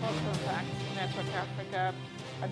Welcome back to Network Africa.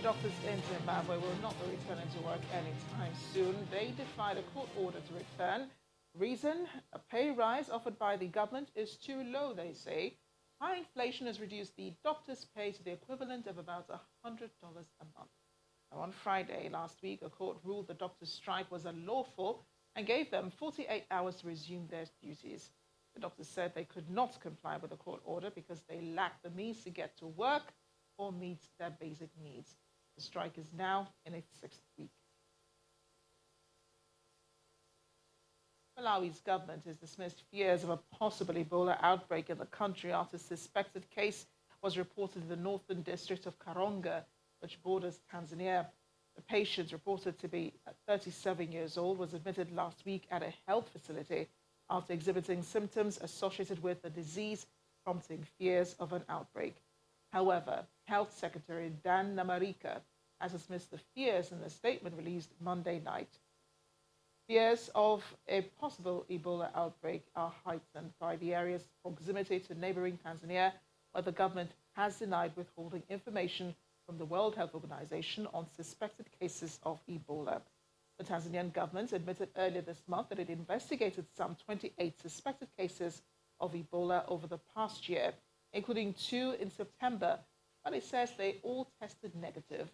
Doctors in Zimbabwe will not be returning to work anytime soon. They defied a court order to return. Reason? A pay rise offered by the government is too low, they say. High inflation has reduced the doctors' pay to the equivalent of about $100 a month. Now, on Friday last week, a court ruled the doctors' strike was unlawful and gave them 48 hours to resume their duties. The doctors said they could not comply with the court order because they lacked the means to get to work or meet their basic needs. The strike is now in its 6th week. Malawi's government has dismissed fears of a possible Ebola outbreak in the country after a suspected case was reported in the northern district of Karura, which borders Tanzania. The patient, reported to be 37 years old, was admitted last week at a health facility after exhibiting symptoms associated with the disease, prompting fears of an outbreak. However, Health Secretary Dan Namarika has dismissed the fears in a statement released Monday night. Fears of a possible Ebola outbreak are heightened by the area's proximity to neighboring Tanzania, where the government has denied withholding information from the World Health Organization on suspected cases of Ebola. The Tanzanian government admitted earlier this month that it investigated some 28 suspected cases of Ebola over the past year, including 2 in September, but it says they all tested negative.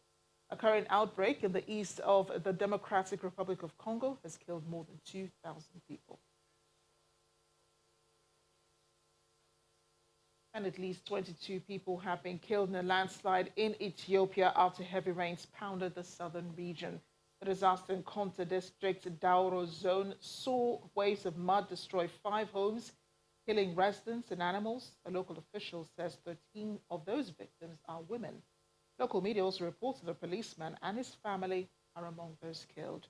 A current outbreak in the east of the Democratic Republic of Congo has killed more than 2,000 people. And at least 22 people have been killed in a landslide in Ethiopia after heavy rains pounded the southern region. The disaster in Konta district, Dauro zone, saw waves of mud destroy 5 homes, killing residents and animals. A local official says 13 of those victims are women. Local media also reported a policeman and his family are among those killed.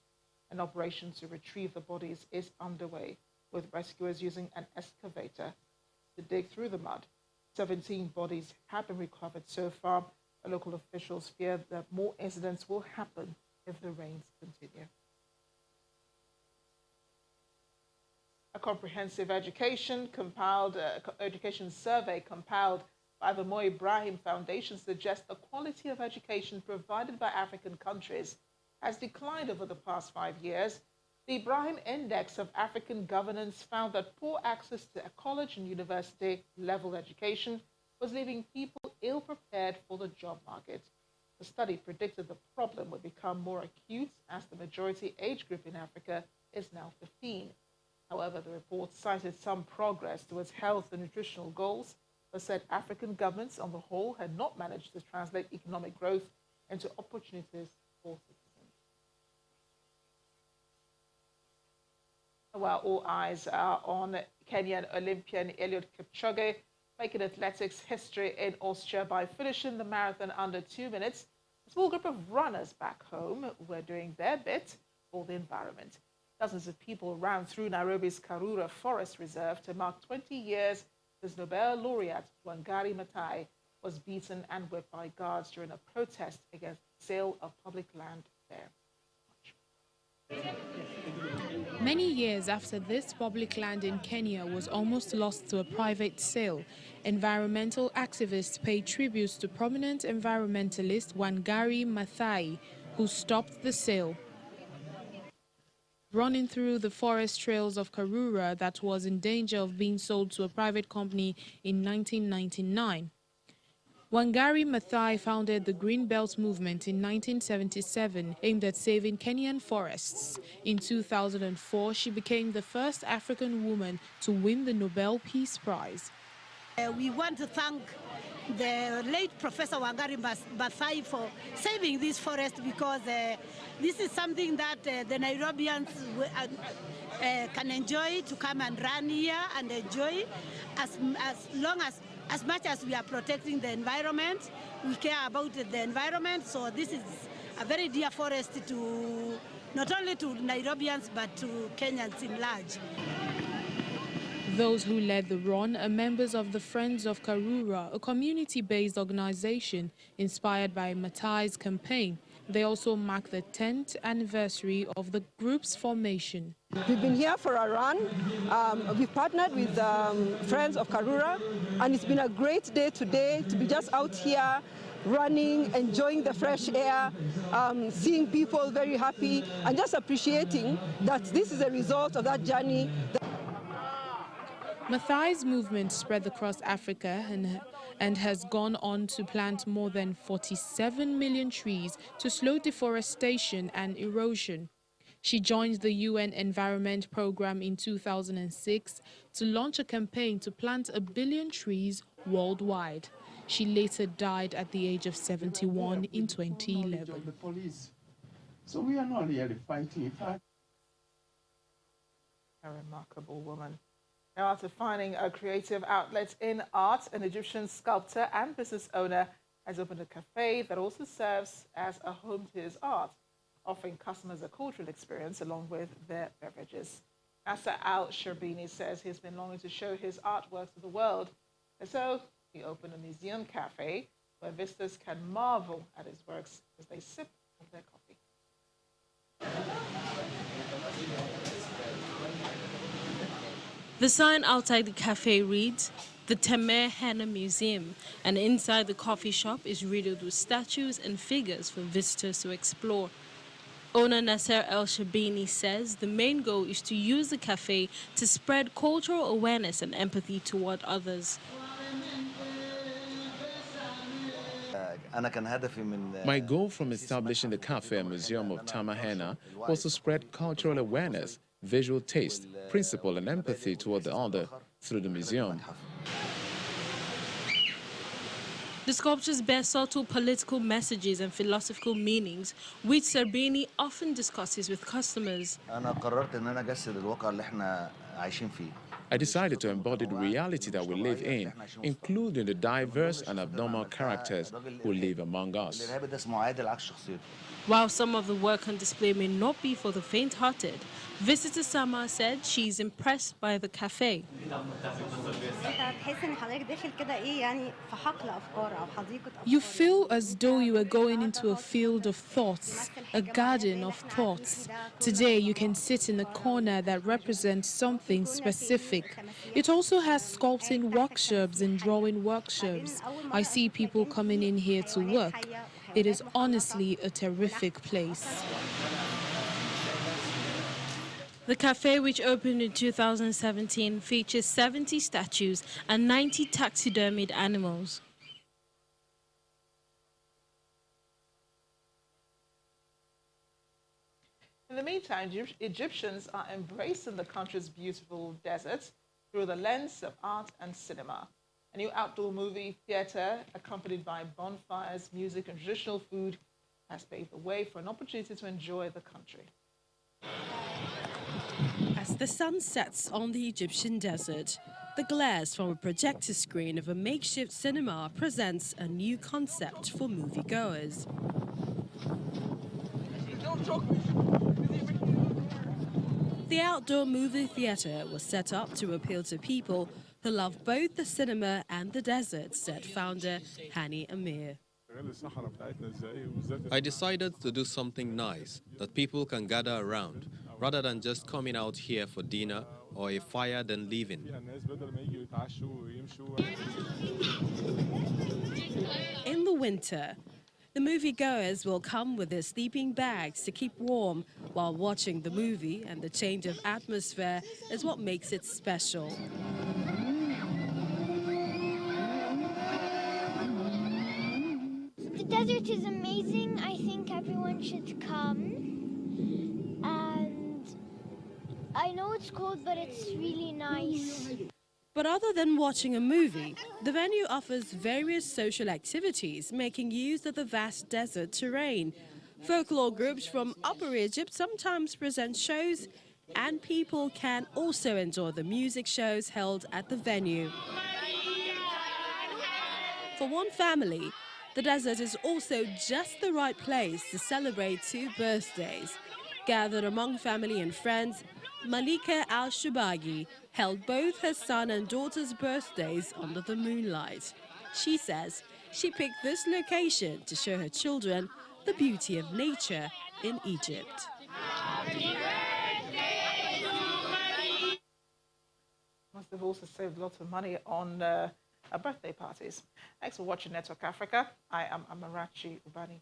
An operation to retrieve the bodies is underway, with rescuers using an excavator to dig through the mud. 17 bodies have been recovered so far. The local officials fear that more incidents will happen if the rains continue. A comprehensive education survey compiled by the Mo Ibrahim Foundation suggests the quality of education provided by African countries has declined over the past 5 years. The Ibrahim Index of African Governance found that poor access to a college and university level education was leaving people ill prepared for the job market. The study predicted the problem would become more acute as the majority age group in Africa is now 15. However, the report cited some progress towards health and nutritional goals, but said African governments on the whole had not managed to translate economic growth into opportunities for citizens. While all eyes are on Kenyan Olympian Eliud Kipchoge, making athletics history in Austria by finishing the marathon under 2 minutes, a small group of runners back home were doing their bit for the environment. Dozens of people ran through Nairobi's Karura Forest Reserve to mark 20 years since Nobel laureate Wangari Maathai was beaten and whipped by guards during a protest against the sale of public land there. Many years after this public land in Kenya was almost lost to a private sale, environmental activists paid tributes to prominent environmentalist Wangari Maathai, who stopped the sale. Running through the forest trails of Karura that was in danger of being sold to a private company in 1999. Wangari Maathai founded the Green Belt movement in 1977, aimed at saving Kenyan forests. In 2004, she became the first African woman to win the Nobel Peace Prize. We want to thank the late Professor Wangari Maathai for saving this forest, because this is something that the Nairobians can enjoy, to come and run here and enjoy as much as we are protecting the environment. We care about the environment, so this is a very dear forest to not only to Nairobians but to Kenyans in large. Those who led the run are members of the Friends of Karura, a community-based organization inspired by Maathai's campaign. They also mark the 10th anniversary of the group's formation. We've been here for a run. We've partnered with friends of Karura, and it's been a great day today to be just out here running, enjoying the fresh air, seeing people very happy, and just appreciating that this is a result of that journey. Mathai's movement spread across Africa and has gone on to plant more than 47 million trees to slow deforestation and erosion. She joined the UN Environment Programme in 2006 to launch a campaign to plant 1 billion trees worldwide. She later died at the age of 71 in 2011. So we are not really fighting. A remarkable woman. Now, after finding a creative outlet in art, an Egyptian sculptor and business owner has opened a cafe that also serves as a home to his art, offering customers a cultural experience along with their beverages. Nasser Al-Sherbini says he's been longing to show his artwork to the world, and so he opened a museum cafe where visitors can marvel at his works as they sip on their coffee. The sign outside the cafe reads, "The Temer Henna Museum," and inside the coffee shop is riddled with statues and figures for visitors to explore. Owner Nasser El-Shabini says the main goal is to use the cafe to spread cultural awareness and empathy toward others. My goal from establishing the cafe and museum of Temer Henna was to spread cultural awareness, visual taste, principle and empathy toward the other through the museum. The sculptures bear subtle political messages and philosophical meanings, which Sherbini often discusses with customers. I decided to embody the reality that we live in, including the diverse and abnormal characters who live among us. While some of the work on display may not be for the faint-hearted, visitor Sama said she's impressed by the cafe. You feel as though you are going into a field of thoughts, a garden of thoughts. Today you can sit in a corner that represents something specific. It also has sculpting workshops and drawing workshops. I see people coming in here to work. It is honestly a terrific place. The cafe, which opened in 2017, features 70 statues and 90 taxidermied animals. In the meantime, Egyptians are embracing the country's beautiful deserts through the lens of art and cinema. A new outdoor movie theater, accompanied by bonfires, music, and traditional food, has paved the way for an opportunity to enjoy the country. As the sun sets on the Egyptian desert, the glares from a projector screen of a makeshift cinema presents a new concept for moviegoers. The outdoor movie theater was set up to appeal to people who love both the cinema and the desert, said founder Hani Amir. I decided to do something nice that people can gather around, rather than just coming out here for dinner or a fire then leaving. In the winter, the moviegoers will come with their sleeping bags to keep warm while watching the movie, and the change of atmosphere is what makes it special. The desert is amazing. I think everyone should come. And I know it's cold, but it's really nice. But other than watching a movie, the venue offers various social activities, making use of the vast desert terrain. Folklore groups from Upper Egypt sometimes present shows, and people can also enjoy the music shows held at the venue. For one family, the desert is also just the right place to celebrate 2 birthdays. Gathered among family and friends, Malika Al-Shubagi held both her son and daughter's birthdays under the moonlight. She says she picked this location to show her children the beauty of nature in Egypt. Must have also saved lots of money on birthday parties. Thanks for watching Network Africa. I am Amarachi Ubani.